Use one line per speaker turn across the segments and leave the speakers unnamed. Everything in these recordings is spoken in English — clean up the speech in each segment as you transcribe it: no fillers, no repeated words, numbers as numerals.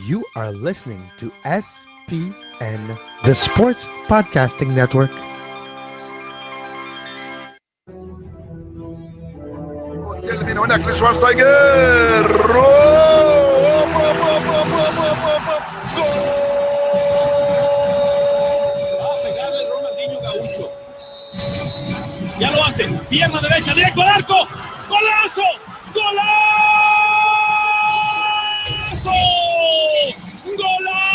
You are listening to SPN, the Sports Podcasting Network.
من هناك لشوارزنيجر
Va a pegarle Ronaldinho Gaucho. Ya lo hace. Pierna derecha, directo al arco. ¡Golazo! ¡Golazo! ¡Golazo!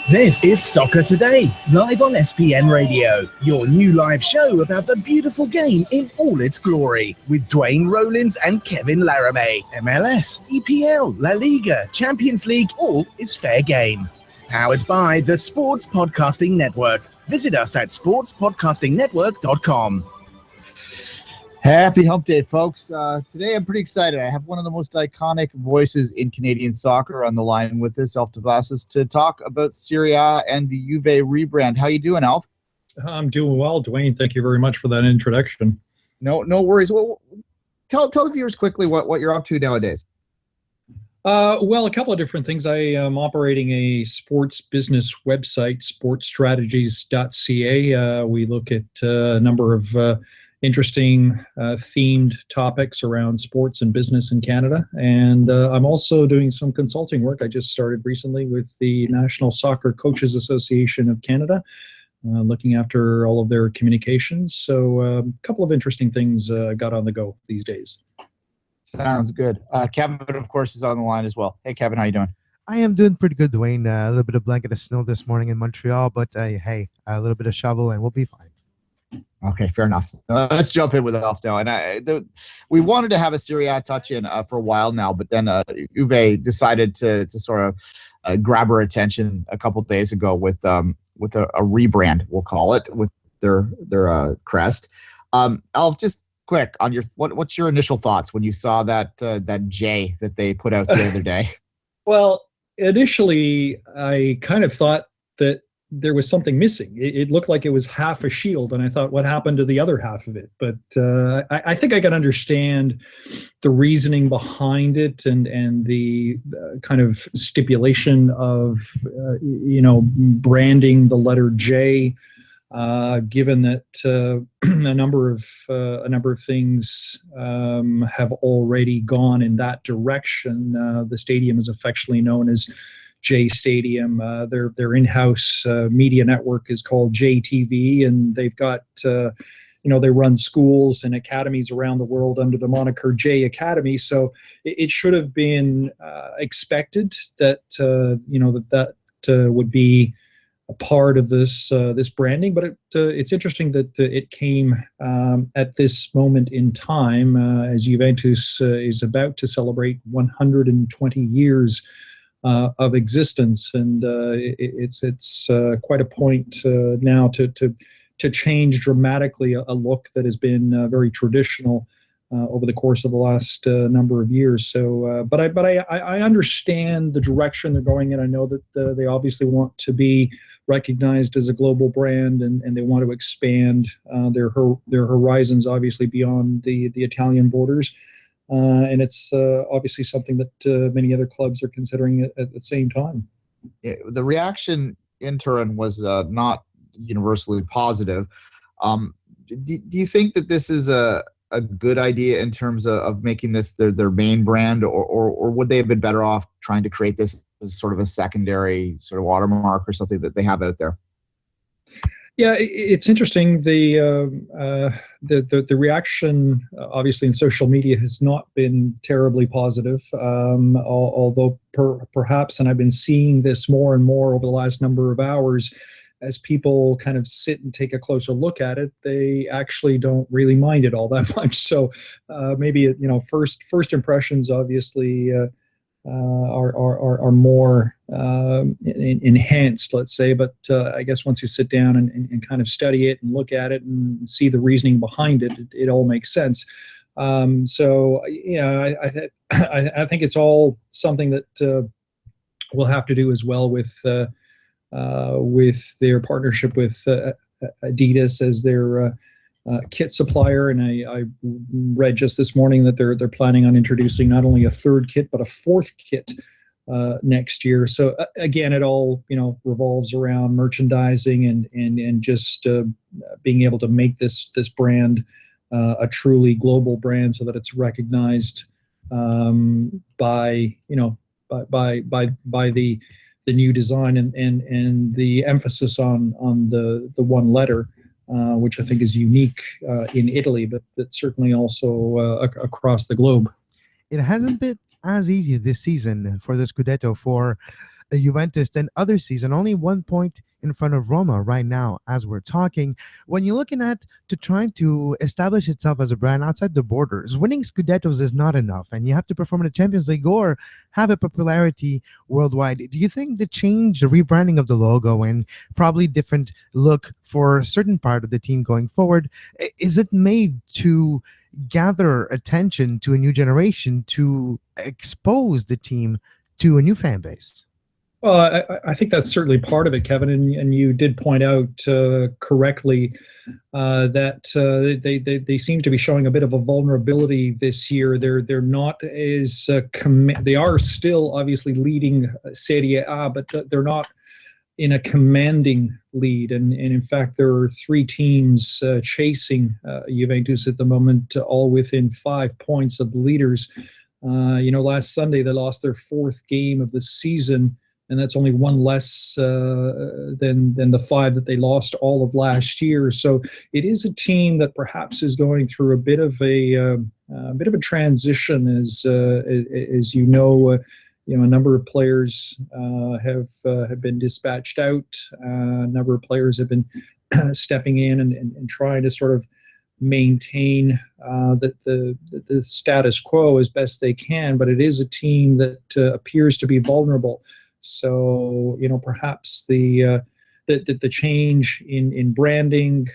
This is Soccer Today, live on SPN Radio, your new live show about the beautiful game in all its glory, with Duane, Rollins and Kevin Laramee. MLS, EPL, La Liga, Champions League, all is fair game. Powered by the Sports Podcasting Network. Visit us at sportspodcastingnetwork.com.
Happy Hump Day, folks. Today I'm pretty excited. I have one of the most iconic voices in Canadian soccer on the line with us, Alf De Blasis, to talk about Serie and the Juve rebrand. How you doing, Alf?
I'm doing well, Duane. Thank you very much for that introduction.
No worries. Well, tell the viewers quickly what you're up to nowadays.
Well, a couple of different things. I am operating a sports business website, sportsstrategies.ca. We look at a number of interesting themed topics around sports and business in Canada. And I'm also doing some consulting work. I just started recently with the National Soccer Coaches Association of Canada, looking after all of their communications. So a couple of interesting things got on the go these days.
Sounds good. Kevin, of course, is on the line as well. Hey, Kevin, how you doing?
I am doing pretty good, Duane. A little bit of blanket of snow this morning in Montreal, but hey, a little bit of shovel and we'll be fine.
Okay, fair enough. Let's jump in with Alf now. And we wanted to have a Serie A touch in for a while now, but then Juve decided to sort of grab our attention a couple of days ago with a rebrand, we'll call it, with their crest. Alf, just quick on what's your initial thoughts when you saw that J that they put out the other day?
Well, initially, I kind of thought that there was something missing. It looked like it was half a shield, and I thought, what happened to the other half of it? But I think I can understand the reasoning behind it and the kind of stipulation of branding the letter J, given that a number of things have already gone in that direction. The stadium is affectionately known as J Stadium. Their in-house media network is called JTV, and they've got they run schools and academies around the world under the moniker J Academy. So it should have been expected that that would be a part of this branding. But it's interesting that it came at this moment in time as Juventus is about to celebrate 120 years of existence, and it's quite a point now to change dramatically a look that has been very traditional over the course of the last number of years. So, but I understand the direction they're going in. I know that they obviously want to be recognized as a global brand, and they want to expand their horizons, obviously beyond the Italian borders. And it's obviously something that many other clubs are considering at the same time.
The reaction in Turin was not universally positive. Do you think that this is a good idea in terms of making this their main brand, or would they have been better off trying to create this as sort of a secondary sort of watermark or something that they have out there?
Yeah, it's interesting. The reaction, obviously, in social media has not been terribly positive. Although perhaps, and I've been seeing this more and more over the last number of hours, as people kind of sit and take a closer look at it, they actually don't really mind it all that much. So maybe first impressions obviously are more enhanced, let's say. But I guess once you sit down and kind of study it and look at it and see the reasoning behind it, it all makes sense. So yeah, I think it's all something that we'll have to do as well with their partnership with Adidas as their kit supplier, and I read just this morning that they're planning on introducing not only a third kit but a fourth kit next year. So again, it all revolves around merchandising and just being able to make this brand a truly global brand, so that it's recognized by the new design and the emphasis on the one letter. Which I think is unique in Italy, but certainly also across the globe.
It hasn't been as easy this season for the Scudetto for Juventus than other season. Only 1 point in front of Roma right now as we're talking. When you're looking at trying to establish itself as a brand outside the borders, winning Scudettos is not enough, and you have to perform in the Champions League or have a popularity worldwide. Do you think the change, the rebranding of the logo and probably different look for a certain part of the team going forward, is it made to gather attention to a new generation, to expose the team to a new fan base?
Well, I think that's certainly part of it, Kevin, and you did point out correctly that they seem to be showing a bit of a vulnerability this year. They're not as they are still obviously leading Serie A, but they're not in a commanding lead. And in fact, there are 3 teams chasing Juventus at the moment, all within 5 points of the leaders. Last Sunday they lost their 4th game of the season, and that's only 1 less than the 5 that they lost all of last year. So it is a team that perhaps is going through a bit of a transition, as a number of players have been dispatched out. A number of players have been stepping in and trying to sort of maintain the status quo as best they can. But it is a team that appears to be vulnerable. So perhaps the change in branding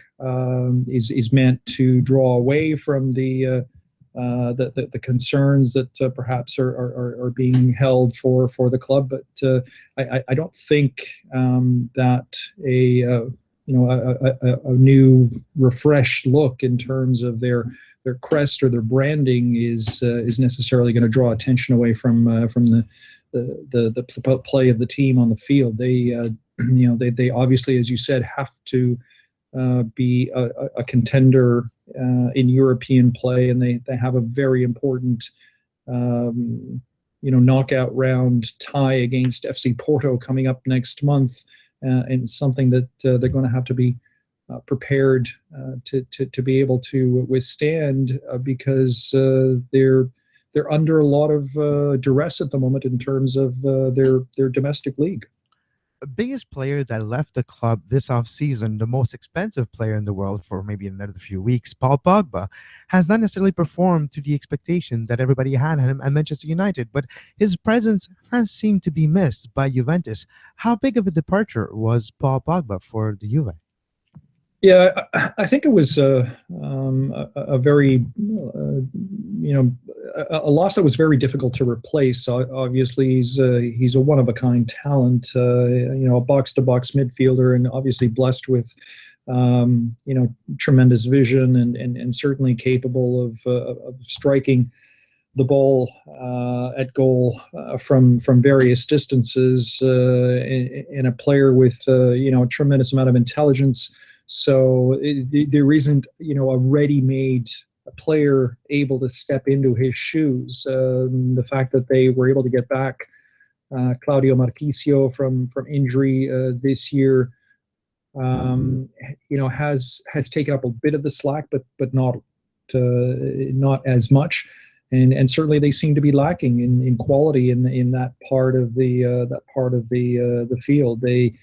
is meant to draw away from the concerns that perhaps are being held for the club. But I don't think that a new refreshed look in terms of their crest or their branding is necessarily going to draw attention away from the play of the team on the field. They obviously, as you said, have to be a contender in European play, and they have a very important knockout round tie against FC Porto coming up next month, and something that they're going to have to be prepared to be able to withstand, because they're under a lot of duress at the moment in terms of their domestic league.
Biggest player that left the club this offseason, the most expensive player in the world for maybe another few weeks, Paul Pogba, has not necessarily performed to the expectation that everybody had him at Manchester United, but his presence has seemed to be missed by Juventus. How big of a departure was Paul Pogba for the Juve?
Yeah, I think it was a very, a loss that was very difficult to replace. Obviously, he's a one-of-a-kind talent, a box-to-box midfielder, and obviously blessed with, tremendous vision and certainly capable of striking the ball at goal from various distances, and a player with, a tremendous amount of intelligence. So there isn't, a ready-made player able to step into his shoes. The fact that they were able to get back Claudio Marchisio from injury this year, has taken up a bit of the slack, but not as much. And certainly they seem to be lacking in quality in that part of the field. They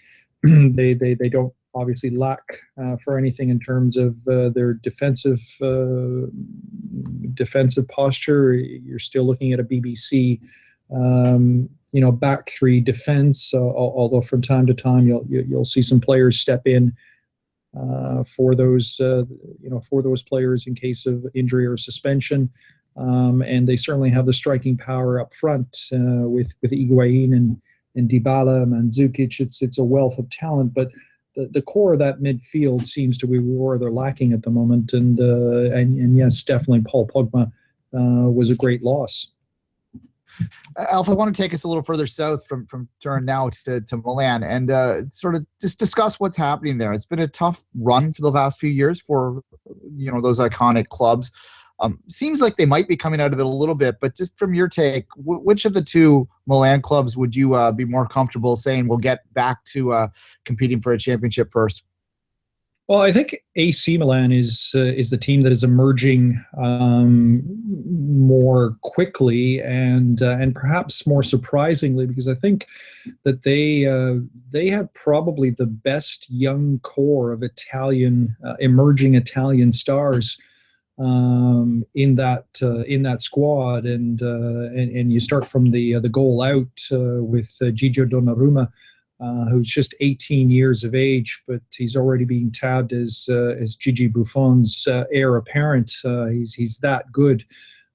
don't obviously lack for anything in terms of their defensive posture. You're still looking at a BBC back 3 defense, although from time to time you'll see some players step in for those players in case of injury or suspension. And they certainly have the striking power up front with Higuain and Dybala, Mandzukic. It's a wealth of talent, but the core of that midfield seems to be where they're lacking at the moment. And yes, definitely Paul Pogba was a great loss.
Alf, I want to take us a little further south from Turin now to Milan and sort of just discuss what's happening there. It's been a tough run for the last few years for, those iconic clubs. Seems like they might be coming out of it a little bit, but just from your take, which of the two Milan clubs would you be more comfortable saying we'll get back to competing for a championship first?
Well, I think AC Milan is the team that is emerging more quickly and perhaps more surprisingly, because I think that they have probably the best young core of emerging Italian stars in that squad, and you start from the goal out with Gigio Donnarumma. Who's just 18 years of age, but he's already being tabbed as Gigi Buffon's heir apparent. He's that good.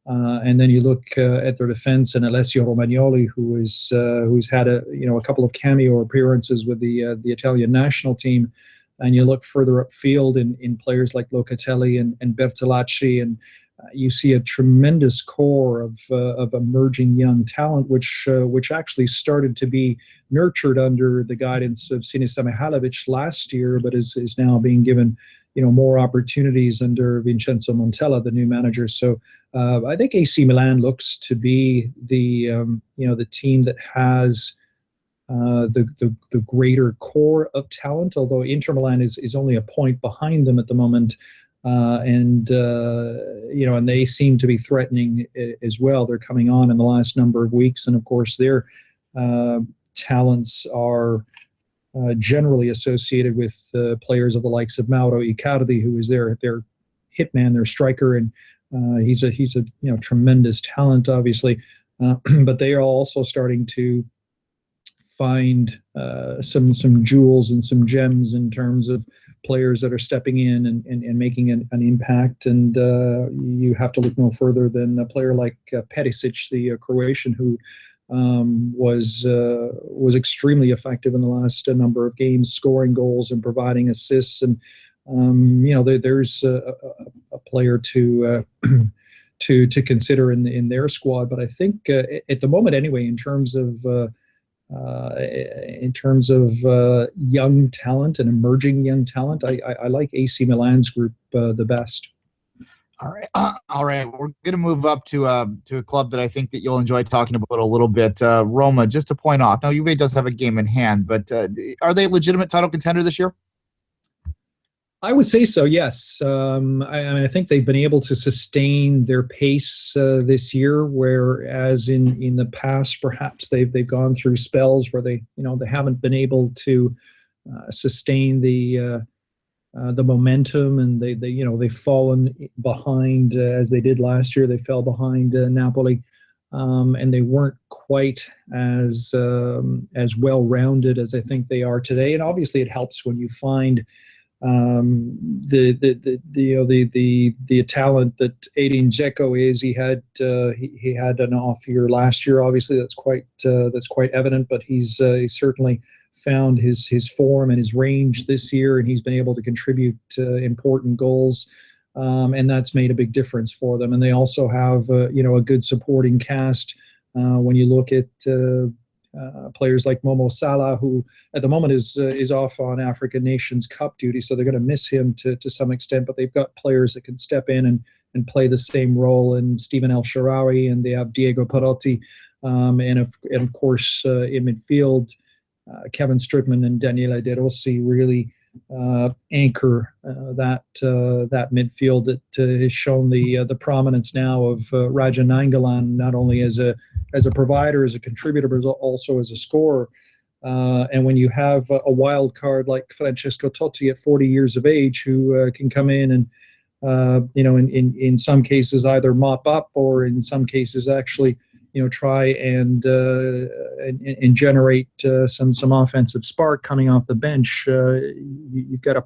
And then you look at their defense and Alessio Romagnoli, who's had a couple of cameo appearances with the Italian national team. And you look further upfield in players like Locatelli and Bertolacci, and you see a tremendous core of emerging young talent, which actually started to be nurtured under the guidance of Sinisa Mihajlovic last year, but is now being given more opportunities under Vincenzo Montella, the new manager. So I think AC Milan looks to be the team that has the greater core of talent, although Inter Milan is only a point behind them at the moment. And they seem to be threatening as well. They're coming on in the last number of weeks, and of course their talents are generally associated with players of the likes of Mauro Icardi, who is their hitman, their striker, and he's a tremendous talent, obviously. But they are also starting to find some jewels and some gems in terms of players that are stepping in and making an impact. And you have to look no further than a player like Perisic, the Croatian, who was extremely effective in the last number of games, scoring goals and providing assists. And there's a player to consider in their squad. But I think at the moment, anyway, in terms of young talent and emerging young talent, I like AC Milan's group the best.
All right. We're going to move up to a club that I think that you'll enjoy talking about a little bit. Roma, just to point off. Now, Juve does have a game in hand, but are they a legitimate title contender this year?
I would say so, yes. I think they've been able to sustain their pace this year, whereas in the past, perhaps they've gone through spells where they haven't been able to sustain the momentum, and they've fallen behind as they did last year. They fell behind Napoli, and they weren't quite as well-rounded as I think they are today. And obviously, it helps when you find the talent that Edin Dzeko is. He had an off year last year. Obviously, that's quite evident. But he's certainly found his form and his range this year, and he's been able to contribute important goals, and that's made a big difference for them. And they also have a good supporting cast. When you look at players like Momo Salah, who at the moment is off on African Nations Cup duty, so they're going to miss him to some extent, but they've got players that can step in and play the same role, and Stephen El Shaarawy, and they have Diego Perotti, and of course in midfield, Kevin Strickman and Daniele De Rossi really anchor that midfield that has shown the prominence now of Raja Nainggolan, not only as a provider, as a contributor, but also as a scorer. And when you have a wild card like Francesco Totti at 40 years of age, who can come in and in some cases either mop up, or in some cases actually try and generate some offensive spark coming off the bench. You've got a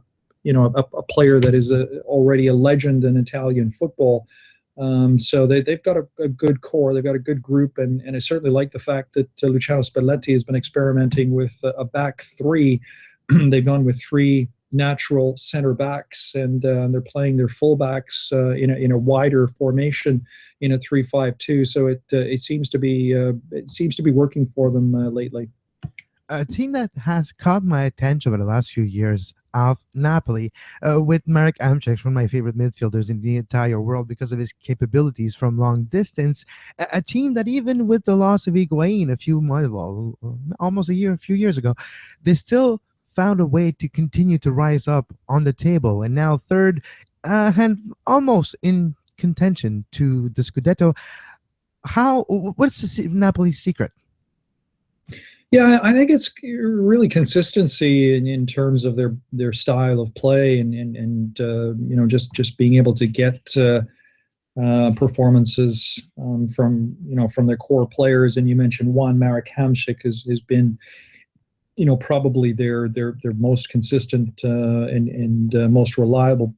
player that is already a legend in Italian football. So they've got a good core, they've got a good group, and I certainly like the fact that Luciano Spalletti has been experimenting with a back three, they've gone with three natural center backs, and they're playing their fullbacks in a wider formation in a 3-5-2. So it seems to be working for them lately.
A team that has caught my attention over the last few years, Alf Napoli, with Marek Hamšík, one of my favorite midfielders in the entire world because of his capabilities from long distance. A team that even with the loss of Higuain a few years ago, they still found a way to continue to rise up on the table, and now third, and almost in contention to the Scudetto. What's Napoli's secret?
Yeah, I think it's really consistency in terms of their style of play, and just being able to get performances from their core players. And you mentioned one, Marek Hamšík has been probably their most consistent and most reliable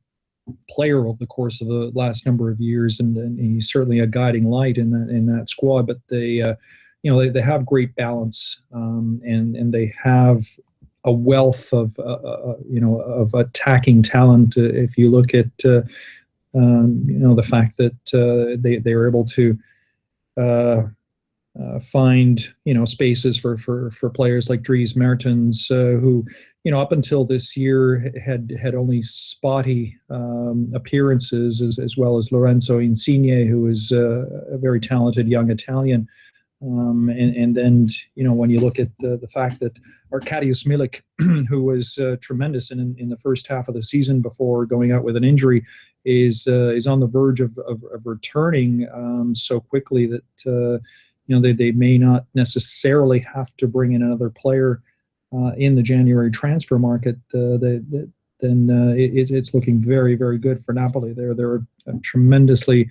player over the course of the last number of years, and he's certainly a guiding light in that squad. But they have great balance, and they have a wealth of attacking talent. If you look at the fact that they are able to find spaces for players like Dries Mertens, who up until this year had only spotty appearances, as well as Lorenzo Insigne, who is a very talented young Italian. And then when you look at the fact that Arkadiusz Milik, who was tremendous in the first half of the season before going out with an injury, is on the verge of returning so quickly that they may not necessarily have to bring in another player in the January transfer market. Then it's looking very, very good for Napoli. They're a tremendously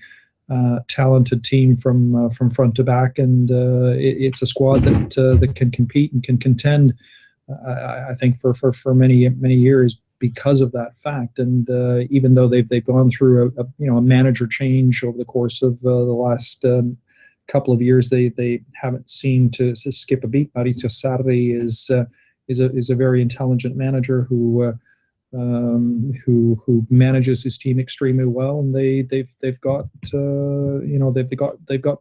talented team from front to back, and it's a squad that can compete and can contend. I think for many years because of that fact. And even though they've gone through a manager change over the course of the last couple of years, they haven't seemed to skip a beat. Maurizio Sarri is a very intelligent manager who manages his team extremely well, and they've got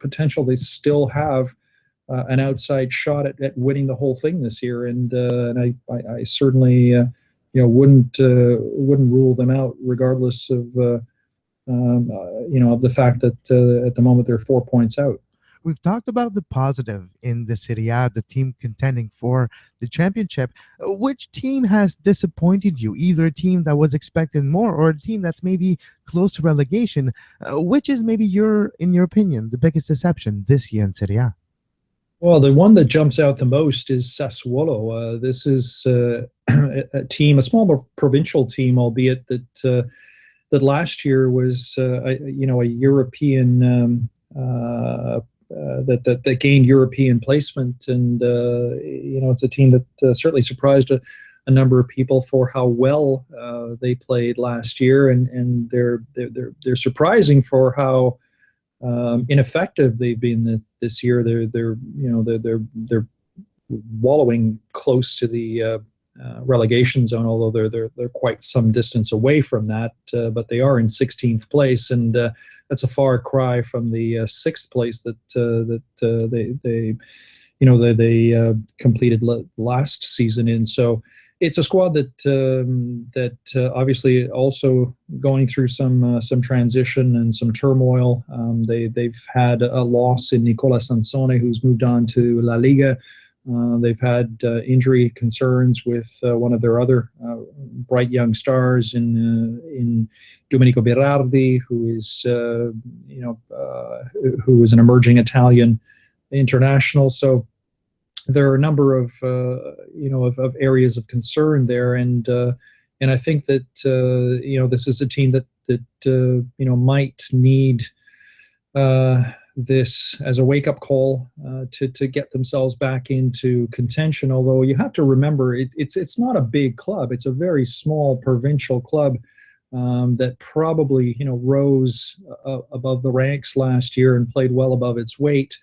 potential. They still have an outside shot at winning the whole thing this year, and I certainly wouldn't rule them out, regardless of the fact that at the moment they're 4 points out.
We've talked about the positive in the Serie A, the team contending for the championship. Which team has disappointed you? Either a team that was expecting more or a team that's maybe close to relegation. Which is maybe in your opinion, the biggest deception this year in Serie A?
Well, the one that jumps out the most is Sassuolo. This is a team, a small provincial team, albeit that last year was a European that gained European placement, and it's a team that certainly surprised a number of people for how well they played last year, and they're surprising for how ineffective they've been this year. They're wallowing close to the relegation zone, although they're quite some distance away from that. But they are in 16th place, and that's a far cry from the 6th place that they completed last season in. So it's a squad that obviously also going through some transition and some turmoil. They've had a loss in Nicola Sansone, who's moved on to La Liga. They've had injury concerns with one of their other bright young stars in Domenico Berardi, who is an emerging Italian international. So there are a number of of areas of concern there, and I think that this is a team that might need this as a wake-up call to get themselves back into contention. Although you have to remember, it's not a big club; it's a very small provincial club that probably rose above the ranks last year and played well above its weight.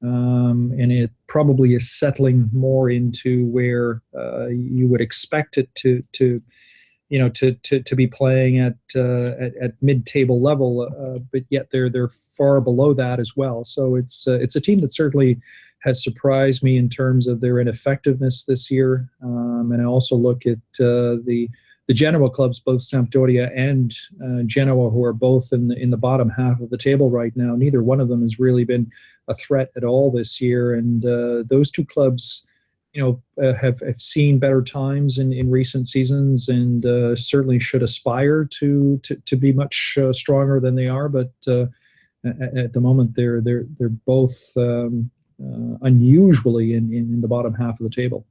and it probably is settling more into where you would expect it to be playing at mid-table level, but yet they're far below that as well. So it's a team that certainly has surprised me in terms of their ineffectiveness this year. And I also look at the Genoa clubs, both Sampdoria and Genoa, who are both in the bottom half of the table right now. Neither one of them has really been a threat at all this year, and those two clubs, have seen better times in recent seasons, and certainly should aspire to be much stronger than they are. But at the moment, they're both unusually in the bottom half of the table.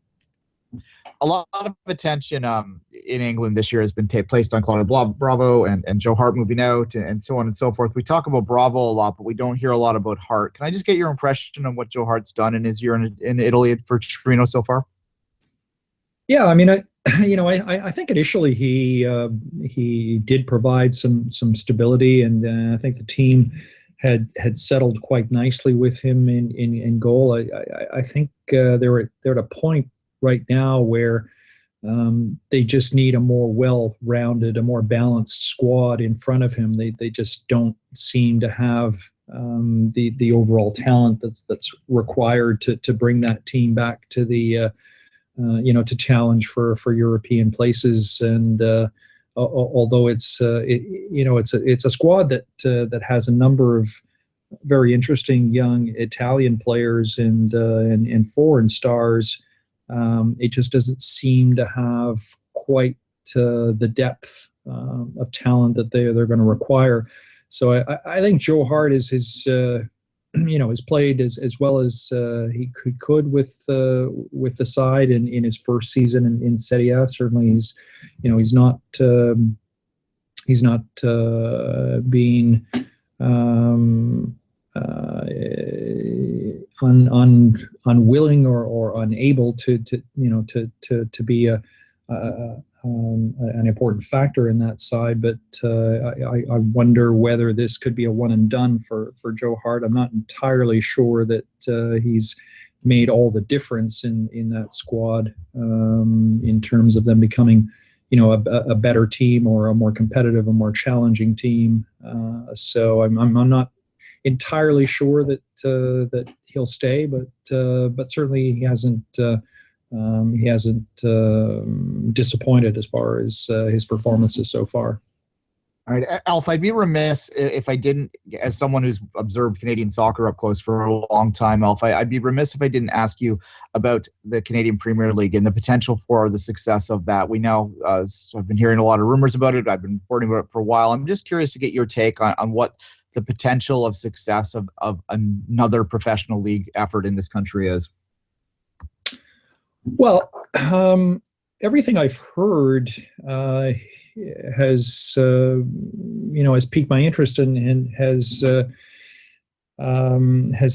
A lot of attention in England this year has been placed on Claudio Bravo and Joe Hart moving out and so on and so forth. We talk about Bravo a lot, but we don't hear a lot about Hart. Can I just get your impression on what Joe Hart's done in his year in Italy for Torino so far?
Yeah, I mean, I think initially he did provide some stability, and I think the team had settled quite nicely with him in goal. I think they're at a point right now where they just need a more well-rounded, a more balanced squad in front of him. They just don't seem to have the overall talent that's required to bring that team back to the to challenge for European places. And although it's a squad that has a number of very interesting young Italian players and foreign stars, it just doesn't seem to have quite the depth of talent that they're going to require. So I think Joe Hart has played as well as he could with the side in his first season in Serie. Certainly, he's not being unwilling or unable to be an important factor in that side, but I wonder whether this could be a one and done for Joe Hart. I'm not entirely sure that he's made all the difference in that squad in terms of them becoming a better team or a more competitive, a more challenging team. So I'm not entirely sure that he'll stay, but certainly he hasn't disappointed as far as his performances so far.
All right, Alf, I'd be remiss if I didn't, as someone who's observed Canadian soccer up close for a long time, Alf, I'd be remiss if I didn't ask you about the Canadian Premier League and the potential for the success of that. We know, I've been hearing a lot of rumors about it. I've been reporting about it for a while. I'm just curious to get your take on what the potential of success of another professional league effort in this country is.
Well, everything I've heard has piqued my interest and has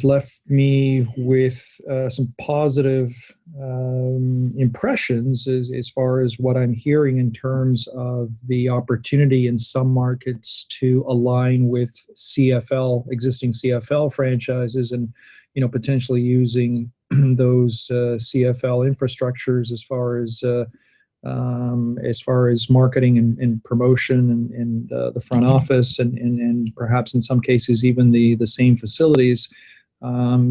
left me with some positive impressions as far as what I'm hearing in terms of the opportunity in some markets to align with existing CFL franchises, and potentially using those CFL infrastructures as far as marketing and promotion and the front office and perhaps in some cases even the same facilities.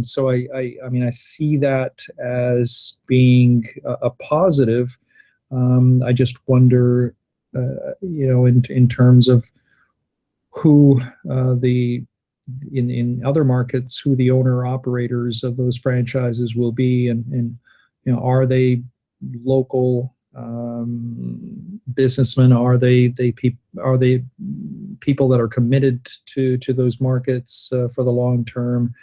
So I see that as being a positive. I just wonder, in terms of who in other markets, who the owner operators of those franchises will be, and are they local businessmen? Are they people that are committed to those markets for the long term?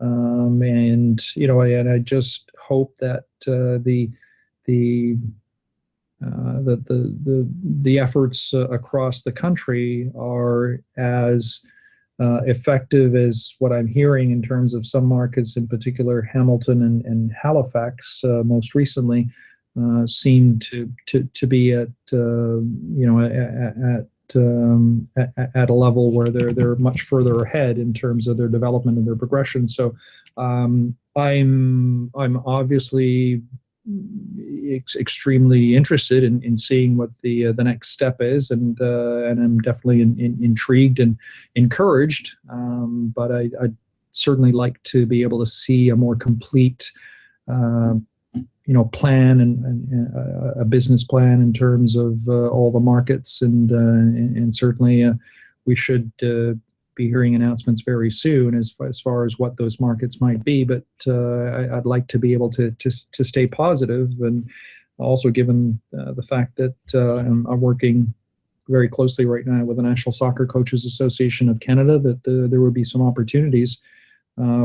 And I just hope that the efforts across the country are as effective as what I'm hearing in terms of some markets, in particular Hamilton and Halifax most recently, seem to be at at a level where they're much further ahead in terms of their development and their progression. So I'm obviously extremely interested in seeing what the next step is, and I'm definitely intrigued and encouraged. But I'd certainly like to be able to see a more complete plan and a business plan in terms of all the markets, and certainly we should be hearing announcements very soon as far as what those markets might be. But I'd like to be able to stay positive, and also given the fact that I'm working very closely right now with the National Soccer Coaches Association of Canada, that there would be some opportunities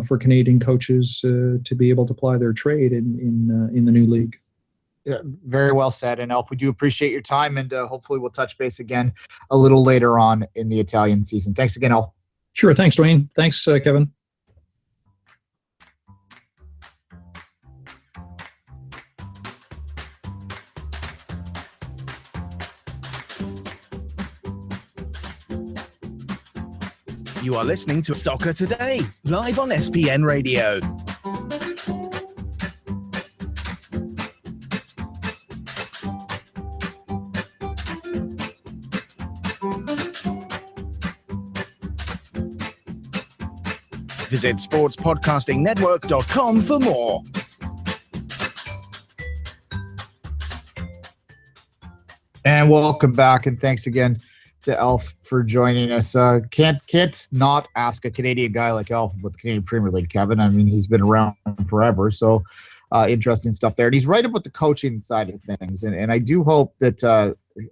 for Canadian coaches to be able to apply their trade in the new league.
Yeah, very well said. And Alf, we do appreciate your time, and hopefully we'll touch base again a little later on in the Italian season. Thanks again, Alf.
Sure. Thanks, Duane. Thanks, Kevin.
You are listening to Soccer Today, live on SPN Radio. Visit sportspodcastingnetwork.com for more.
And welcome back, and thanks again to Alf for joining us. Can't not ask a Canadian guy like Alf about the Canadian Premier League, Kevin. I mean, he's been around forever, so interesting stuff there. And he's right about the coaching side of things. And I do hope that,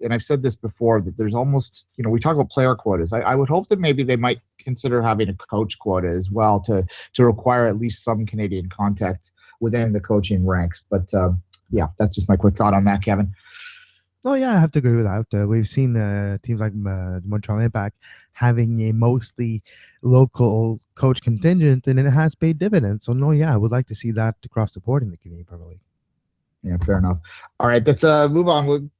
and I've said this before, that there's almost, we talk about player quotas. I would hope that maybe they might consider having a coach quota as well to require at least some Canadian contact within the coaching ranks. But yeah, that's just my quick thought on that, Kevin.
Oh, yeah, I have to agree with that. We've seen teams like the Montreal Impact having a mostly local coach contingent, and it has paid dividends. So, no, yeah, I would like to see that across the board in the Canadian Premier League.
Yeah, fair enough. All right, let's move on.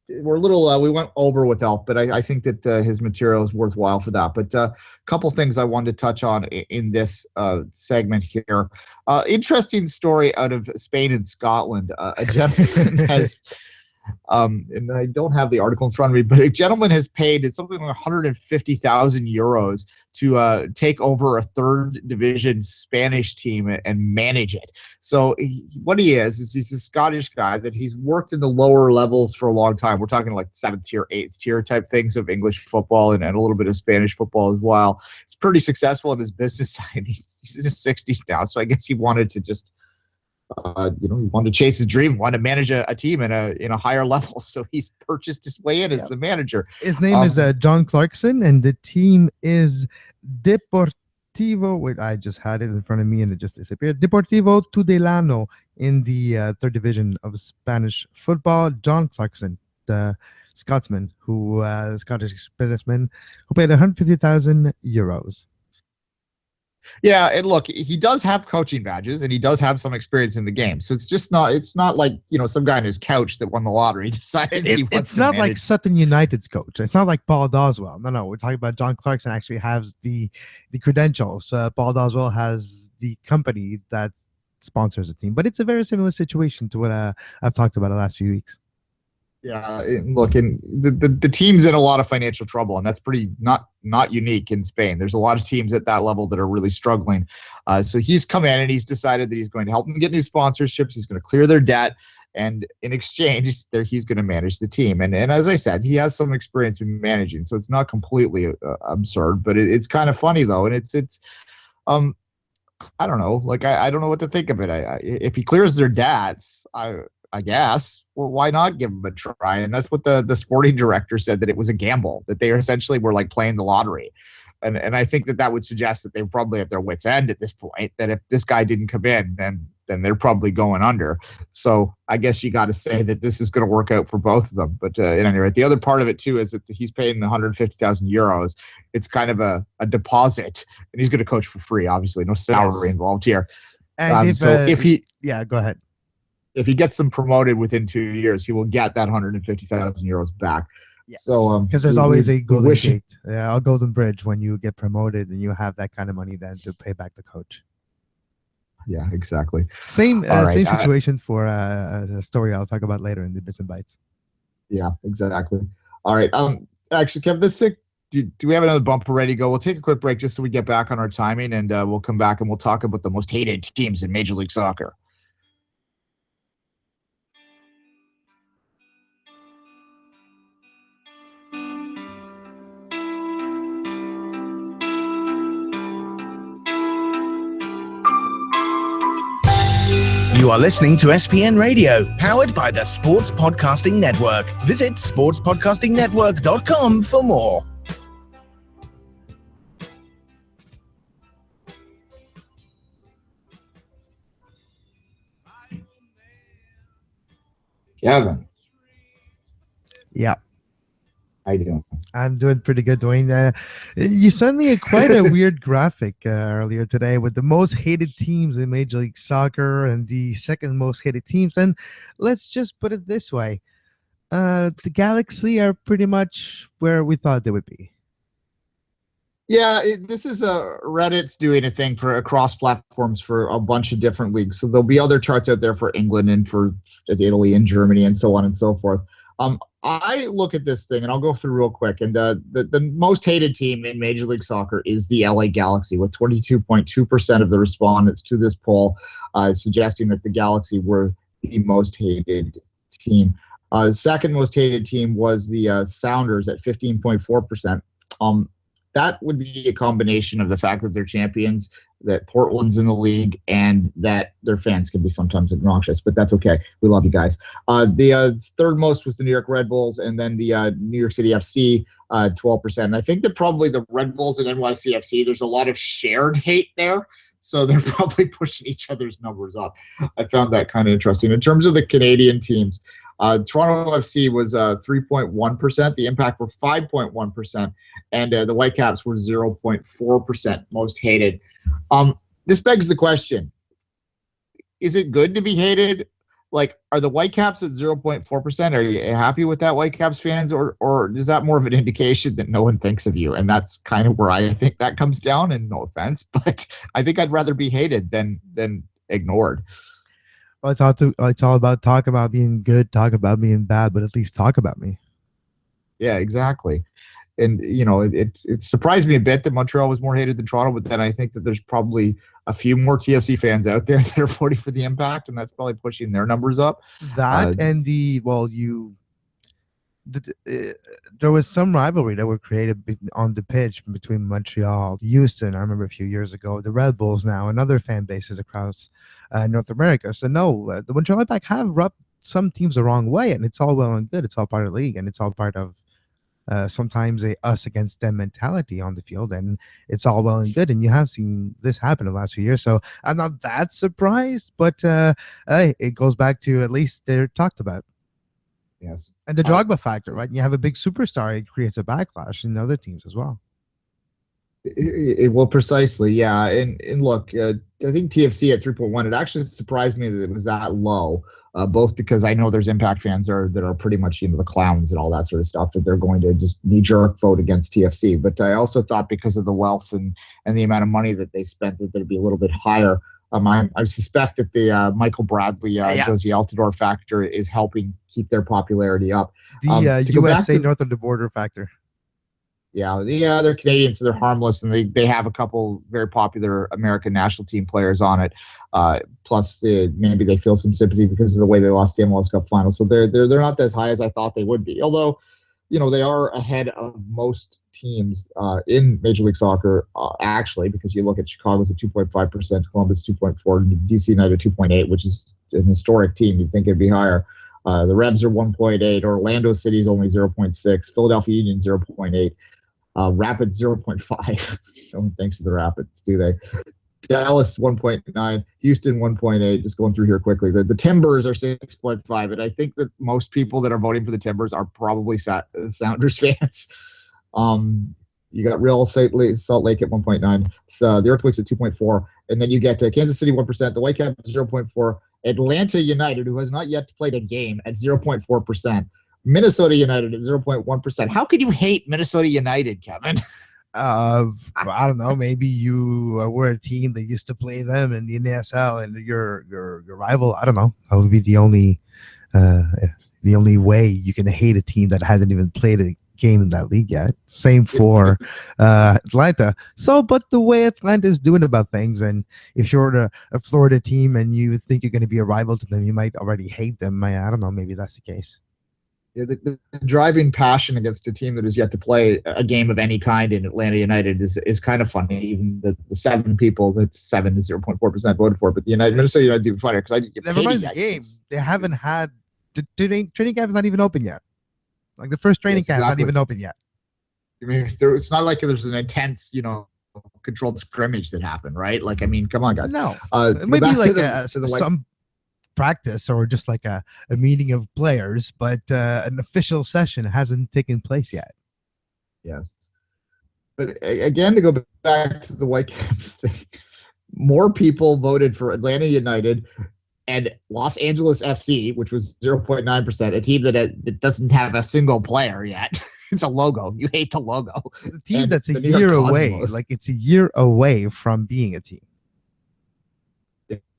We're a little, we went over with Alf, but I think that his material is worthwhile for that. But a couple things I wanted to touch on in this segment here. Interesting story out of Spain and Scotland. A gentleman has... and I don't have the article in front of me, but a gentleman has paid something like 150,000 euros to take over a third division Spanish team and manage it. So what he is he's a Scottish guy that he's worked in the lower levels for a long time. We're talking like 7th tier, 8th tier type things of English football and a little bit of Spanish football as well. He's pretty successful in his business side. He's in his 60s now, so I guess he wanted to just he wanted to chase his dream, wanted to manage a team in a higher level. So he's purchased his way in as the manager.
His name is John Clarkson, and the team is Deportivo. Wait, I just had it in front of me and it just disappeared. Deportivo Tudelano in the third division of Spanish football. John Clarkson, the Scotsman, Scottish businessman, who paid 150,000 euros.
Yeah, and look, he does have coaching badges and he does have some experience in the game. So it's not like, some guy on his couch that won the lottery decided he wants
it's
to
not
manage.
like Sutton United's coach. It's not like Paul Doswell. No, we're talking about John Clarkson actually has the credentials. Paul Doswell has the company that sponsors the team. But it's a very similar situation to what I've talked about the last few weeks.
Yeah, look, and the team's in a lot of financial trouble, and that's pretty not unique in Spain. There's a lot of teams at that level that are really struggling. So he's come in and he's decided that he's going to help them get new sponsorships. He's going to clear their debt, and in exchange, he's going to manage the team. And as I said, he has some experience in managing, so it's not completely absurd, but it's kind of funny though, and it's I don't know, like I don't know what to think of it. If he clears their debts, I guess, well, why not give them a try? And that's what the sporting director said, that it was a gamble, that they essentially were like playing the lottery. And I think that would suggest that they're probably at their wits' end at this point, that if this guy didn't come in, then they're probably going under. So I guess you got to say that this is going to work out for both of them. But at any rate, the other part of it too is that he's paying 150,000 euros. It's kind of a deposit, and he's going to coach for free. Obviously, no salary involved here.
And go ahead.
If he gets them promoted within 2 years, he will get that 150,000 euros back.
Yes.
So
Because there's always a
we
golden
wish-
gate, a golden bridge when you get promoted and you have that kind of money then to pay back the coach.
Yeah, exactly.
Same
All right,
same situation for a story I'll talk about later in the bits and bytes.
Yeah, exactly. All right. Actually, Kevin, do we have another bumper ready to go? We'll take a quick break just so we get back on our timing, and we'll come back and we'll talk about the most hated teams in Major League Soccer.
You are listening to SPN Radio, powered by the Sports Podcasting Network. Visit sportspodcastingnetwork.com for more.
Kevin,
Yeah.
how you doing?
I'm doing pretty good, Duane. You sent me quite a weird graphic earlier today with the most hated teams in Major League Soccer and the second most hated teams. And let's just put it this way. The Galaxy are pretty much where we thought they would be.
Yeah, this is Reddit's doing a thing for across platforms for a bunch of different leagues. So there'll be other charts out there for England and for Italy and Germany and so on and so forth. I look at this thing and I'll go through real quick. And the most hated team in Major League Soccer is the LA Galaxy, with 22.2% of the respondents to this poll suggesting that the Galaxy were the most hated team. The second most hated team was the Sounders at 15.4%. That would be a combination of the fact that they're champions, that Portland's in the league, and that their fans can be sometimes obnoxious, but that's okay. We love you guys. The third most was the New York Red Bulls, and then the New York City FC, 12%. And I think that probably the Red Bulls and NYCFC, there's a lot of shared hate there. So they're probably pushing each other's numbers up. I found that kind of interesting. In terms of the Canadian teams, Toronto FC was 3.1%. The Impact were 5.1%. And the Whitecaps were 0.4% most hated. This begs the question, is it good to be hated? Like, are the Whitecaps at 0.4%? Are you happy with that, Whitecaps fans? Or is that more of an indication that no one thinks of you? And that's kind of where I think that comes down, and no offense, but I think I'd rather be hated than ignored.
Well, it's all about talk about being good, talk about being bad, but at least talk about me.
Yeah, exactly. And, you know, it surprised me a bit that Montreal was more hated than Toronto, but then I think that there's probably a few more TFC fans out there that are voting for the Impact, and that's probably pushing their numbers up.
That and there was some rivalry that were created on the pitch between Montreal, Houston. I remember a few years ago, the Red Bulls now, and other fan bases across North America. So no, the Montreal Impact have rubbed some teams the wrong way, and it's all well and good. It's all part of the league, and it's all part of sometimes a us against them mentality on the field, and it's all well and good. And you have seen this happen in the last few years, so I'm not that surprised. But hey, it goes back to at least they're talked about.
Yes.
And the Drogba factor, right? You have a big superstar, it creates a backlash in other teams as well.
Well, precisely, yeah. And look, I think TFC at 3.1, it actually surprised me that it was that low, both because I know there's Impact fans that are pretty much, you know, the clowns and all that sort of stuff, that they're going to just knee-jerk vote against TFC. But I also thought because of the wealth and the amount of money that they spent, that it'd be a little bit higher. I suspect that the Michael Bradley, Josie Altidore factor is helping keep their popularity up.
The USA north of the border factor.
Yeah, they're Canadian, so they're harmless, and they have a couple very popular American national team players on it. Plus, maybe they feel some sympathy because of the way they lost the MLS Cup final. So they're not as high as I thought they would be. Although, you know, they are ahead of most teams in Major League Soccer, actually, because you look at Chicago's at 2.5%, Columbus 2.4%, DC United 2.8%, which is an historic team. You'd think it'd be higher. The Revs are 1.8%, Orlando City's only 0.6%, Philadelphia Union 0.8%, Rapids 0.5%. No one thinks of the Rapids, do they? Dallas 1.9%, Houston 1.8%. Just going through here quickly. The Timbers are 6.5%, and I think that most people that are voting for the Timbers are probably Sounders fans. You got Real Salt Lake at 1.9%. The Earthquakes at 2.4%, and then you get Kansas City 1%, the Whitecaps 0.4%, Atlanta United, who has not yet played a game, at 0.4%. Minnesota United at 0.1%. How could you hate Minnesota United, Kevin?
I don't know. Maybe you were a team that used to play them in the NASL, and your rival. I don't know. That would be the only way you can hate a team that hasn't even played a game in that league yet. Same for Atlanta. So, but the way Atlanta is doing about things, and if you're a Florida team and you think you're going to be a rival to them, you might already hate them. I don't know. Maybe that's the case.
Yeah, the driving passion against a team that is yet to play a game of any kind in Atlanta United is kind of funny. Even the 7 people, that's 0.4% voted for, but the Minnesota United is even funnier because I get
never mind the game. They haven't had the training camp is not even open yet. Like the first training camp is not even open yet.
I mean, it's not like there's an intense, controlled scrimmage that happened, right? Like, I mean, come on, guys.
No, it might be like some practice or just like a meeting of players, but an official session hasn't taken place yet.
Yes. But again, to go back to the Whitecaps thing, more people voted for Atlanta United and Los Angeles FC, which was 0.9%, a team that doesn't have a single player yet. It's a logo. You hate the logo.
The team that's a year away. Like it's a year away from being a team.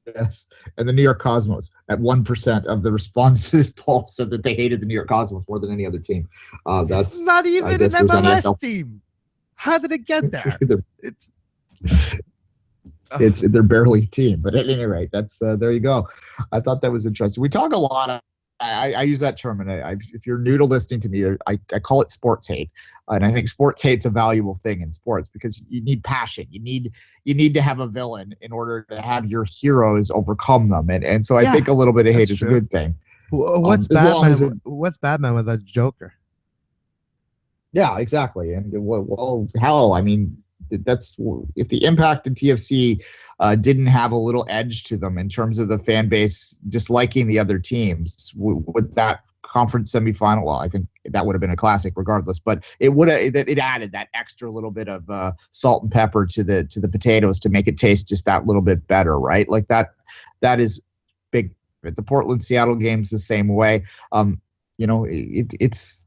Yes, and the New York Cosmos at 1% of the respondents to this poll said that they hated the New York Cosmos more than any other team. That's
it's not even an MLS team. How did it get there?
They're barely a team, but at any rate, that's there you go. I thought that was interesting. We talk a lot. I use that term, and if you're new to listening to me, I call it sports hate, and I think sports hate's a valuable thing in sports because you need passion. You need to have a villain in order to have your heroes overcome them, and so I think a little bit of hate is a good thing.
What's Batman? What's Batman with a Joker?
Yeah, exactly, and well, hell, I mean. That's if the Impact and TFC didn't have a little edge to them in terms of the fan base disliking the other teams with that conference semifinal. Well, I think that would have been a classic regardless, but it added that extra little bit of salt and pepper to the potatoes to make it taste just that little bit better, right? Like that is big. The Portland Seattle game's the same way. It's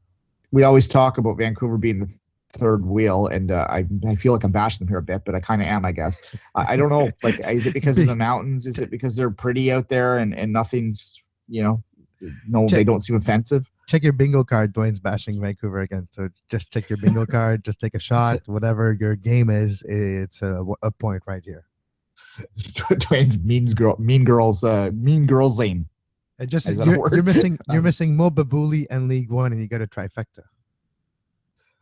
we always talk about Vancouver being the third wheel, and I feel like I'm bashing them here a bit, but I kind of am, I guess. I don't know. Like, is it because of the mountains? Is it because they're pretty out there and nothing's, they don't seem offensive?
Check your bingo card. Duane's bashing Vancouver again. So just check your bingo card. Just take a shot. Whatever your game is, it's a point right here.
Duane's mean girls lane.
You're missing Mo Babuli and League One, and you got a trifecta.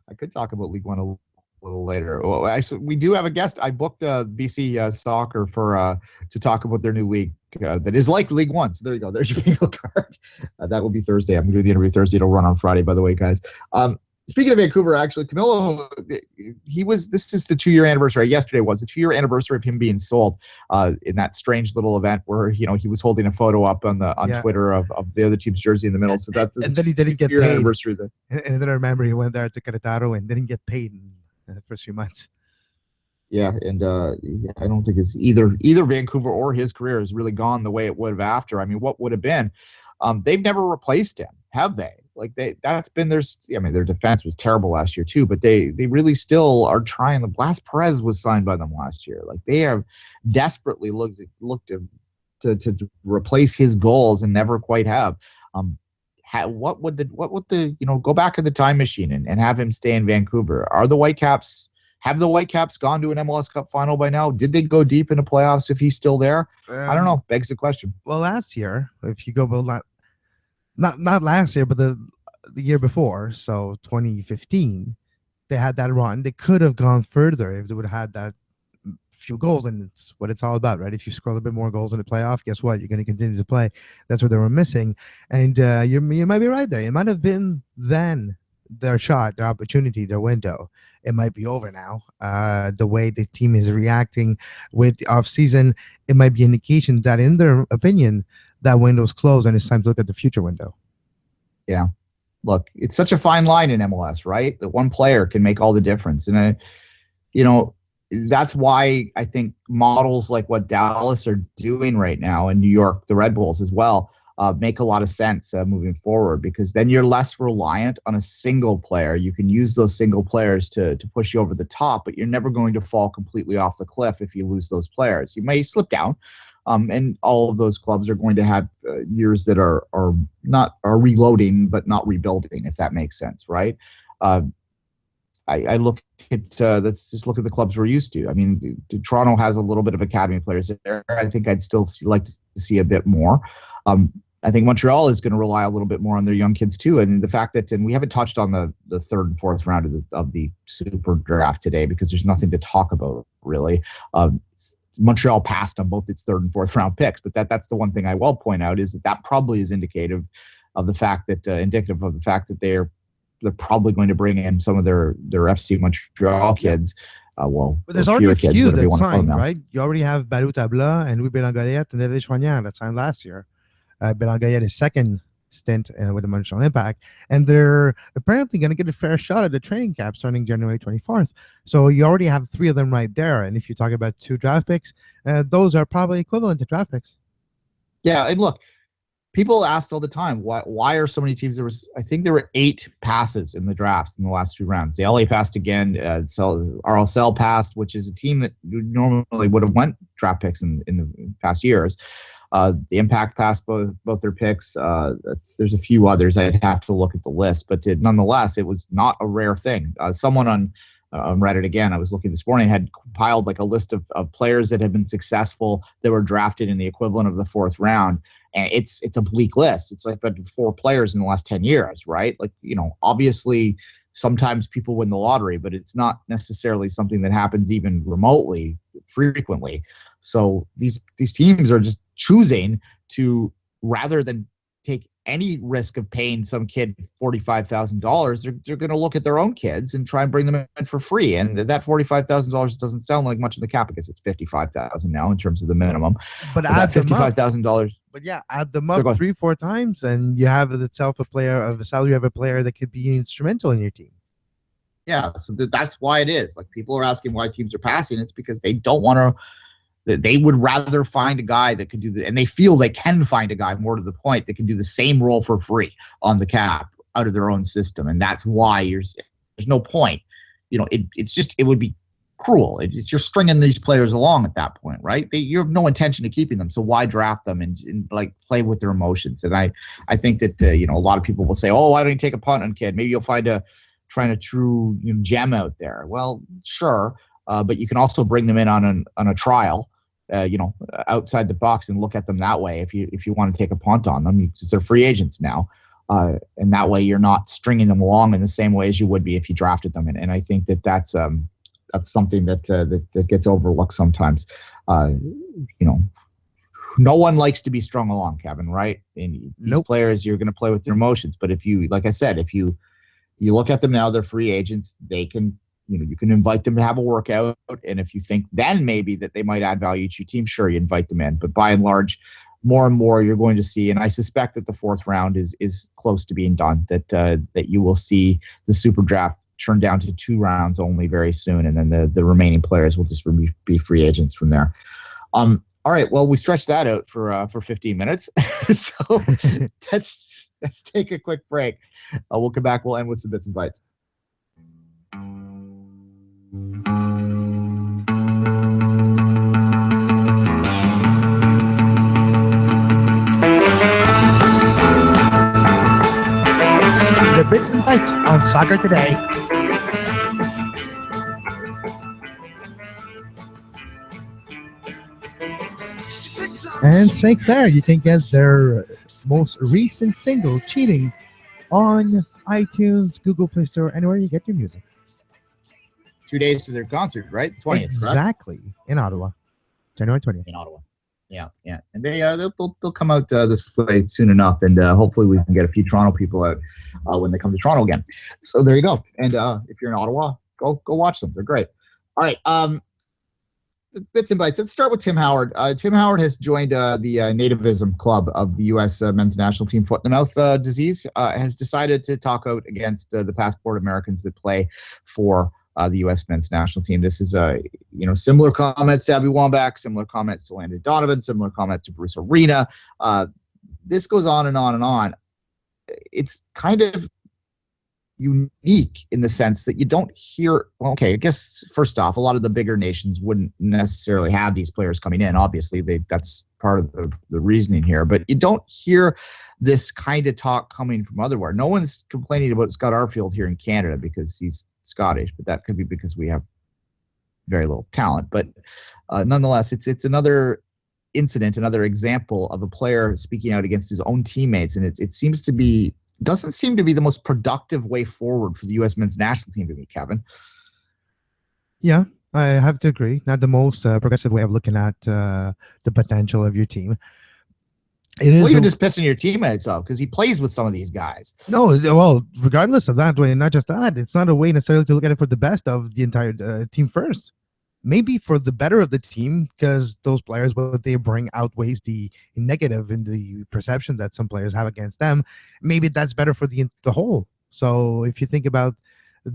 I could talk about League One a little later. Well, we do have a guest. I booked BC Soccer to talk about their new league that is like League One. So there you go. There's your bingo card. That will be Thursday. I'm going to do the interview Thursday. It'll run on Friday, by the way, guys. Speaking of Vancouver, actually, Camilo, this is the 2-year anniversary. Yesterday was the 2-year anniversary of him being sold in that strange little event where, he was holding a photo up on Twitter of the other team's jersey in the middle. So that's
and then he didn't get paid.
Anniversary then.
And then I remember he went there to Querétaro and didn't get paid in the first few months.
Yeah, and I don't think it's either Vancouver or his career has really gone the way it would have after. I mean, what would have been? They've never replaced him, have they? Like that's been their defense was terrible last year too, but they really still are trying. Blas Perez was signed by them last year. Like they have desperately looked to replace his goals and never quite have. What would the go back in the time machine and have him stay in Vancouver? Have the Whitecaps gone to an MLS Cup final by now? Did they go deep into playoffs if he's still there? I don't know. Begs the question.
Well, last year, if you go not last year, but the year before, so 2015, they had that run. They could have gone further if they would have had that few goals, and it's what it's all about, right? If you score a bit more goals in the playoff, guess what? You're going to continue to play. That's what they were missing, and you might be right there. It might have been then their shot, their opportunity, their window. It might be over now. The way the team is reacting with the offseason, it might be an indication that, in their opinion, that window's closed and it's time to look at the future window.
Yeah. Look, it's such a fine line in MLS, right? That one player can make all the difference. And, that's why I think models like what Dallas are doing right now, and New York, the Red Bulls as well, make a lot of sense moving forward, because then you're less reliant on a single player. You can use those single players to push you over the top, but you're never going to fall completely off the cliff if you lose those players. You may slip down, and all of those clubs are going to have years that are reloading but not rebuilding, if that makes sense, right? I look at let's just look at the clubs we're used to. I mean, Toronto has a little bit of academy players there. I think I'd still like to see a bit more. I think Montreal is going to rely a little bit more on their young kids too, and the fact that, and we haven't touched on the third and fourth round of the Super Draft today because there's nothing to talk about really. Montreal passed on both its third and fourth round picks, but that's the one thing I will point out is that probably is indicative of the fact that they're probably going to bring in some of their FC Montreal kids.
But there's already a few that signed, right? You already have Barou Tabla and Louis Belangoliet and David Choignard that signed last year. Belangoliet is second stint with the Montreal Impact, and they're apparently going to get a fair shot at the training camp starting January 24th. So you already have 3 of them right there. And if you talk about 2 draft picks, those are probably equivalent to draft picks.
Yeah, and look, people ask all the time, why are so many teams? I think there were 8 passes in the drafts in the last 2 rounds. The LA passed again. RSL passed, which is a team that normally would have went draft picks in the past years. The Impact passed both their picks. There's a few others. I'd have to look at the list, but nonetheless, it was not a rare thing. Someone on Reddit, again, I was looking this morning, had compiled like a list of players that have been successful that were drafted in the equivalent of the 4th round. And it's a bleak list. It's like 4 players in the last 10 years, right? Like, obviously sometimes people win the lottery, but it's not necessarily something that happens even remotely frequently. So these teams are just choosing to, rather than take any risk of paying some kid $45,000, they're going to look at their own kids and try and bring them in for free. And that $45,000 doesn't sound like much in the cap because it's $55,000 now in terms of the minimum.
But add
$55,000.
But yeah, add them up 3-4 times, and you have itself a salary of a player that could be instrumental in your team.
Yeah, so that's why it is. Like, people are asking why teams are passing. It's because they don't want to. They would rather find a guy that could do and they feel they can find a guy, more to the point, that can do the same role for free on the cap out of their own system, and that's why there's no point. It would be cruel. You're stringing these players along at that point, right? You have no intention of keeping them, so why draft them and like play with their emotions? And I think that a lot of people will say, oh, why don't you take a punt on kid? Maybe you'll find a true gem out there. Well, sure, but you can also bring them in on a trial. Outside the box and look at them that way. If you want to take a punt on them, because they're free agents now, and that way you're not stringing them along in the same way as you would be if you drafted them. And I think that's something that gets overlooked sometimes. No one likes to be strung along, Kevin, right? And these players, you're going to play with their emotions. But if you, like I said, if you look at them now, they're free agents. They can. You can invite them to have a workout, and if you think then maybe that they might add value to your team, sure, you invite them in. But by and large, more and more you're going to see, and I suspect that the 4th round is close to being done, that you will see the Super Draft turn down to 2 rounds only very soon, and then the remaining players will just be free agents from there. All right, well, we stretched that out for 15 minutes, so let's take a quick break. We'll come back. We'll end with some bits and bites.
The Bits and Bites on Soccer Today. And St. Clair, you can get their most recent single, Cheating, on iTunes, Google Play Store, anywhere you get your music.
2 days to their concert, right? 20th,
exactly, correct? In Ottawa, January 20th.
In Ottawa. Yeah. And they'll come out this way soon enough, and hopefully we can get a few Toronto people out when they come to Toronto again. So there you go. And if you're in Ottawa, go watch them. They're great. All right. Bits and bites. Let's start with Tim Howard. Tim Howard has joined the Nativism Club of the U.S. men's national team. Foot and mouth disease has decided to talk out against the passport Americans that play for the U.S. men's national team. This is similar comments to Abby Wambach, similar comments to Landon Donovan, similar comments to Bruce Arena. this goes on and on and on. It's kind of unique in the sense that you don't hear, well, okay, I guess first off, a lot of the bigger nations wouldn't necessarily have these players coming in. Obviously, that's part of the reasoning here, but you don't hear this kind of talk coming from otherwhere. No one's complaining about Scott Arfield here in Canada because he's Scottish, but that could be because we have very little talent. But nonetheless, it's another incident, another example of a player speaking out against his own teammates, and it seems to be doesn't seem to be the most productive way forward for the U.S. men's national team to me, Kevin.
Yeah, I have to agree. Not the most progressive way of looking at the potential of your team. It is
even just pissing your teammates off because he plays with some of these guys.
No, well, regardless of that, not just that, it's not a way necessarily to look at it for the best of the entire team first. Maybe for the better of the team, because those players, what they bring outweighs the negative in the perception that some players have against them. Maybe that's better for the whole. So if you think about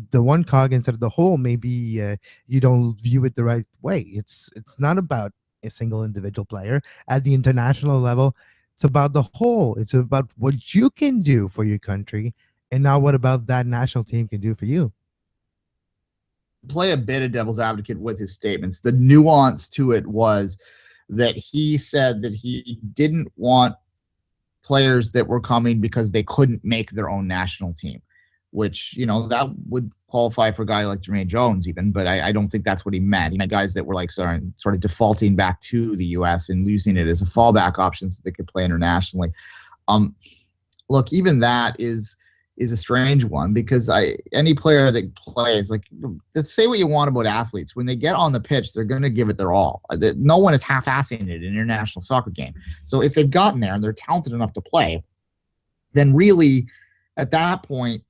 the one cog instead of the whole, maybe you don't view it the right way. It's not about a single individual player at the international level. It's about the whole. It's about what you can do for your country, and not what about that national team can do for you.
Play a bit of devil's advocate with his statements. The nuance to it was that he said that he didn't want players that were coming because they couldn't make their own national team, which, that would qualify for a guy like Jermaine Jones even, but I don't think that's what he meant. He meant guys that were like sort of defaulting back to the U.S. and using it as a fallback option so they could play internationally. Look, even that is a strange one because any player that plays, like, let's say what you want about athletes. When they get on the pitch, they're going to give it their all. No one is half-assing it in an international soccer game. So if they've gotten there and they're talented enough to play, then really at that point,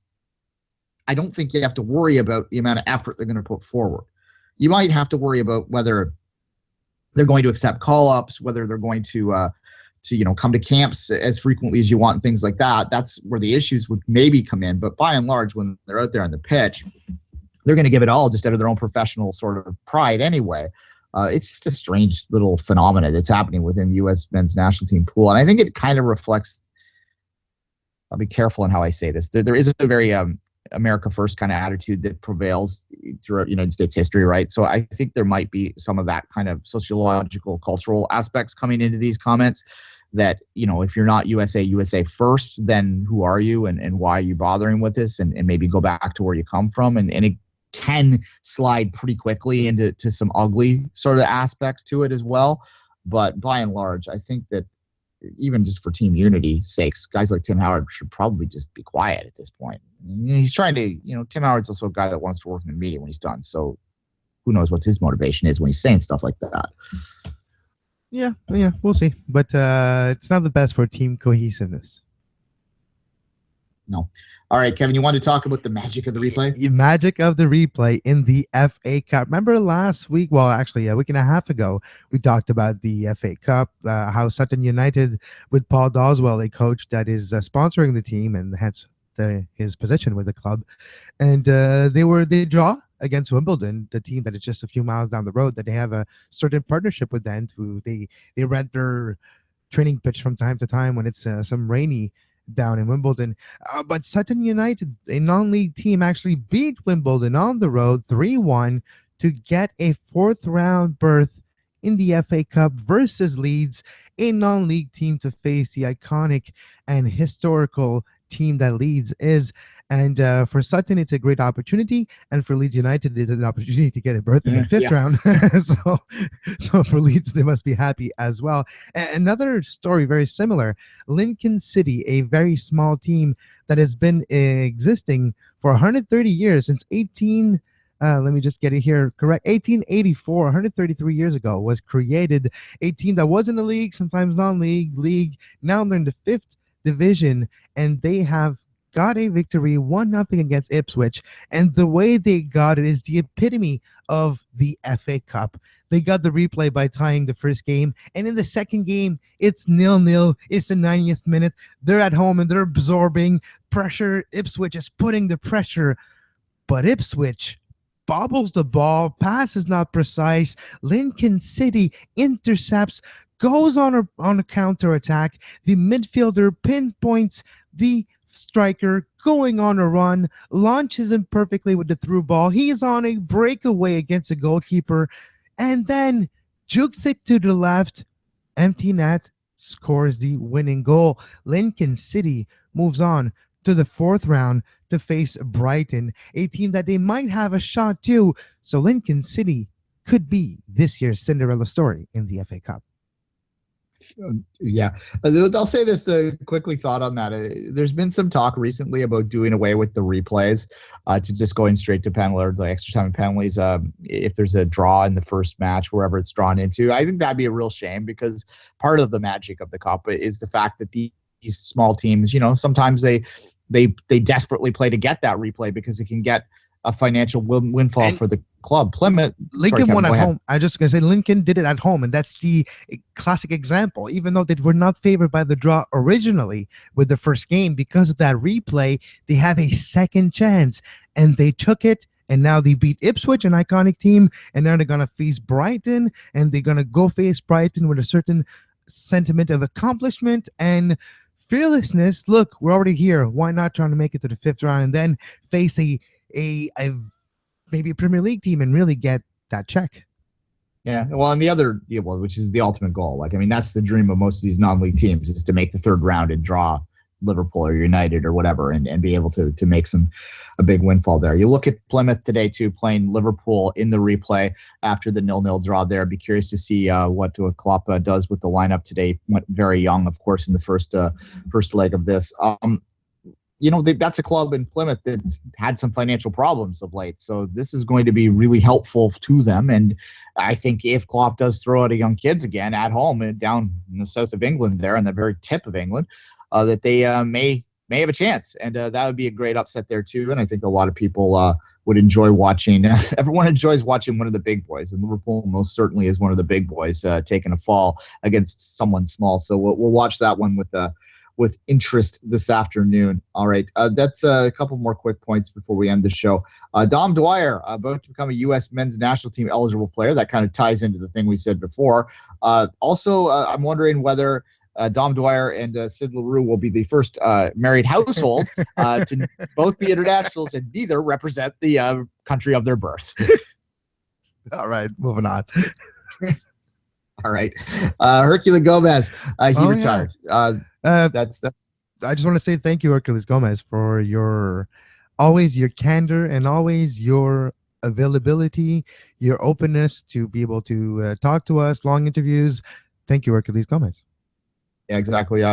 I don't think you have to worry about the amount of effort they're going to put forward. You might have to worry about whether they're going to accept call-ups, whether they're going to come to camps as frequently as you want and things like that. That's where the issues would maybe come in. But by and large, when they're out there on the pitch, they're going to give it all just out of their own professional sort of pride anyway. It's just a strange little phenomena that's happening within the U.S. men's national team pool. And I think it kind of reflects, I'll be careful in how I say this. There is a very America first kind of attitude that prevails throughout United States history, right? So I think there might be some of that kind of sociological, cultural aspects coming into these comments that, if you're not USA first, then who are you and why are you bothering with this? And maybe go back to where you come from. And it can slide pretty quickly into some ugly sort of aspects to it as well. But by and large, I think that even just for team unity sakes, guys like Tim Howard should probably just be quiet at this point. He's trying to, Tim Howard's also a guy that wants to work in the media when he's done. So who knows what his motivation is when he's saying stuff like that.
Yeah, we'll see. But it's not the best for team cohesiveness.
No. All right, Kevin, you want to talk about the magic of the replay?
The magic of the replay in the FA Cup. Remember last week, well, actually a week and a half ago, we talked about the FA Cup, how Sutton United with Paul Doswell, a coach that is sponsoring the team and hence his position with the club. And they draw against Wimbledon, the team that is just a few miles down the road, that they have a certain partnership with them. Who they rent their training pitch from time to time when it's some rainy down in Wimbledon. But Sutton United, a non-league team, actually beat Wimbledon on the road 3-1 to get a fourth round berth in the FA Cup versus Leeds, a non-league team to face the iconic and historical team that Leeds is. And for Sutton, it's a great opportunity, and for Leeds United, it's an opportunity to get a berth in the fifth round. So for Leeds, they must be happy as well. Another story very similar: Lincoln City, a very small team that has been existing for 130 years, since 1884, 133 years ago, was created. A team that was in the league, sometimes non-league. Now they're in the 5th division, and they have got a victory 1-0 against Ipswich, and the way they got it is the epitome of the FA Cup. They got the replay by tying the first game, and in the second game it's 0-0. It's the 90th minute. They're at home and they're absorbing pressure. Ipswich is putting the pressure, but Ipswich bobbles the ball, pass is not precise. Lincoln City intercepts, goes on a counter attack. The midfielder pinpoints the striker going on a run, launches him perfectly with the through ball. He is on a breakaway against a goalkeeper, and then jukes it to the left. Empty net, scores the winning goal. Lincoln City moves on to the fourth round to face Brighton, a team that they might have a shot to. So Lincoln City could be this year's Cinderella story in the FA Cup.
Yeah, I'll say this quickly thought on that. There's been some talk recently about doing away with the replays to just going straight to penalty or the extra time penalties. If there's a draw in the first match, wherever it's drawn into, I think that'd be a real shame, because part of the magic of the cup is the fact that these small teams, sometimes they desperately play to get that replay because it can get a financial windfall for the club. Plymouth,
Lincoln won at home. I just gonna say Lincoln did it at home, and that's the classic example. Even though they were not favored by the draw originally with the first game, because of that replay, they have a second chance, and they took it. And now they beat Ipswich, an iconic team, and now they're gonna face Brighton, and they're gonna go face Brighton with a certain sentiment of accomplishment and fearlessness. Look, we're already here. Why not trying to make it to the fifth round and then face a maybe a Premier League team and really get that check?
Yeah, well, and the other deal, which is the ultimate goal. That's the dream of most of these non-league teams, is to make the third round and draw Liverpool or United or whatever, and be able to make a big windfall there. You look at Plymouth today too, playing Liverpool in the replay after the 0-0 draw there. Be curious to see what Klopp does with the lineup today. Went very young, of course, in the first leg of this. That's a club in Plymouth that's had some financial problems of late. So this is going to be really helpful to them. And I think if Klopp does throw out a young kids again at home and down in the south of England there, in the very tip of England, that they may have a chance. And that would be a great upset there too. And I think a lot of people would enjoy watching. Everyone enjoys watching one of the big boys. And Liverpool most certainly is one of the big boys taking a fall against someone small. So we'll watch that one with interest this afternoon. All right. That's a couple more quick points before we end the show. Dom Dwyer, about to become a U.S. men's national team eligible player. That kind of ties into the thing we said before. Also, I'm wondering whether Dom Dwyer and Sid LaRue will be the first married household to both be internationals and neither represent the country of their birth.
All right, moving on.
All right. Herculez Gomez, he retired. That's
I just want to say thank you, Herculez Gomez, for your candor and always your availability, your openness to be able to talk to us, long interviews. Thank you, Herculez Gomez.
Yeah, exactly.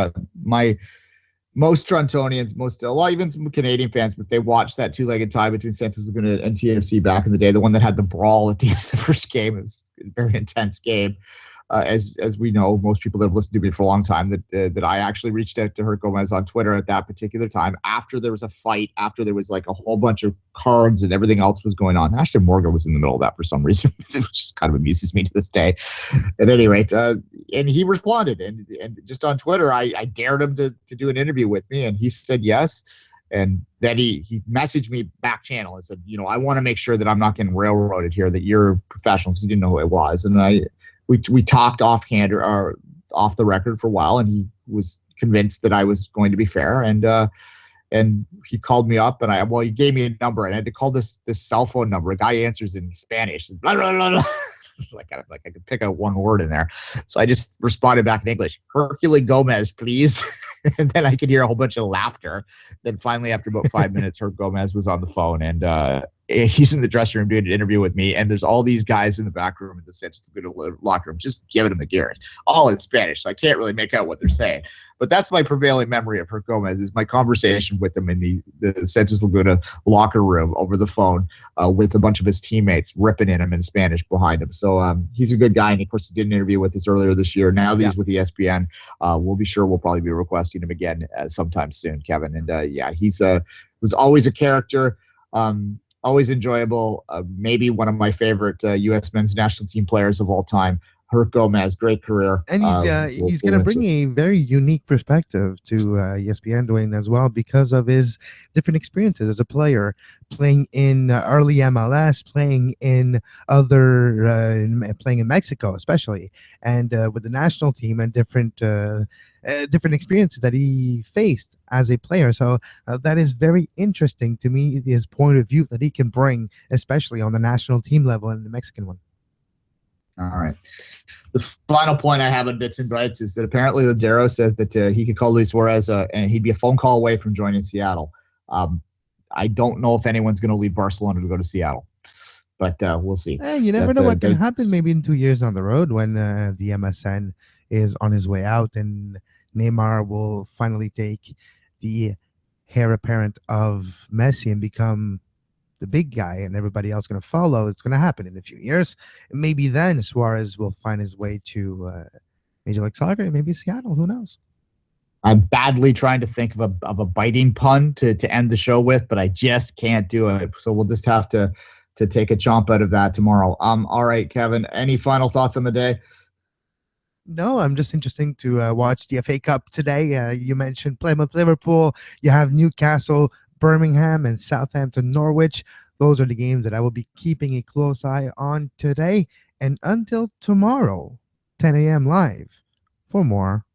Most Torontonians, a lot, even some Canadian fans, but they watched that two-legged tie between Santos Laguna and TFC back in the day, the one that had the brawl at the end of the first game. It was a very intense game. As we know, most people that have listened to me for a long time, that I actually reached out to Herc Gomez on Twitter at that particular time after there was a fight, after there was like a whole bunch of cards and everything else was going on. Ashton Morgan was in the middle of that for some reason, which just kind of amuses me to this day. At any rate, and he responded, and just on Twitter, I dared him to do an interview with me, and he said yes. And then he messaged me back channel and said, I want to make sure that I'm not getting railroaded here, that you're professional, because he didn't know who I was. And we talked offhand or off the record for a while, and he was convinced that I was going to be fair. And he called me up, and he gave me a number, and I had to call this cell phone number. A guy answers in Spanish, blah, blah, blah, blah. like I could pick out one word in there. So I just responded back in English, Herculez Gomez, please. And then I could hear a whole bunch of laughter. Then finally, after about 5 minutes, Herc Gomez was on the phone, and he's in the dressing room doing an interview with me, and there's all these guys in the back room in the Santos Laguna locker room just giving him the gear, all in Spanish. So I can't really make out what they're saying. But that's my prevailing memory of Herc Gomez, is my conversation with him in the Santos Laguna locker room over the phone with a bunch of his teammates ripping in him in Spanish behind him. So he's a good guy, and of course he did an interview with us earlier this year. Now that he's with the SPN, we'll probably be requesting him again sometime soon, Kevin. And he's was always a character. Always enjoyable. Maybe one of my favorite U.S. men's national team players of all time. Herc Gomez, great career.
And he's going to bring a very unique perspective to ESPN, Duane, as well, because of his different experiences as a player, playing in early MLS, playing in playing in Mexico, especially, and with the national team, and different experiences that he faced as a player. So that is very interesting to me, his point of view that he can bring, especially on the national team level and the Mexican one.
All right. The final point I have on Bits and Bytes is that apparently Ladero says that he could call Luis Suarez and he'd be a phone call away from joining Seattle. I don't know if anyone's going to leave Barcelona to go to Seattle, but we'll see.
You never know what can happen maybe in 2 years down the road when the MSN is on his way out and Neymar will finally take the heir apparent of Messi and become the big guy, and everybody else going to follow. It's going to happen in a few years. And maybe then Suarez will find his way to Major League Soccer, maybe Seattle. Who knows?
I'm badly trying to think of a biting pun to end the show with, but I just can't do it. So we'll just have to take a chomp out of that tomorrow. All right, Kevin, any final thoughts on the day?
No, I'm just interested to watch the FA Cup today. You mentioned Plymouth, Liverpool. You have Newcastle, Birmingham, and Southampton, Norwich. Those are the games that I will be keeping a close eye on today. And until tomorrow, 10 a.m. live for more.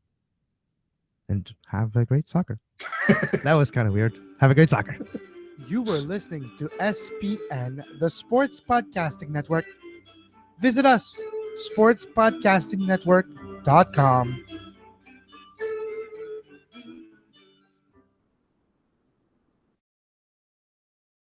And have a great soccer. That was kind of weird. Have a great soccer. You were listening to SPN, the Sports Podcasting Network. Visit us, sportspodcastingnetwork.com.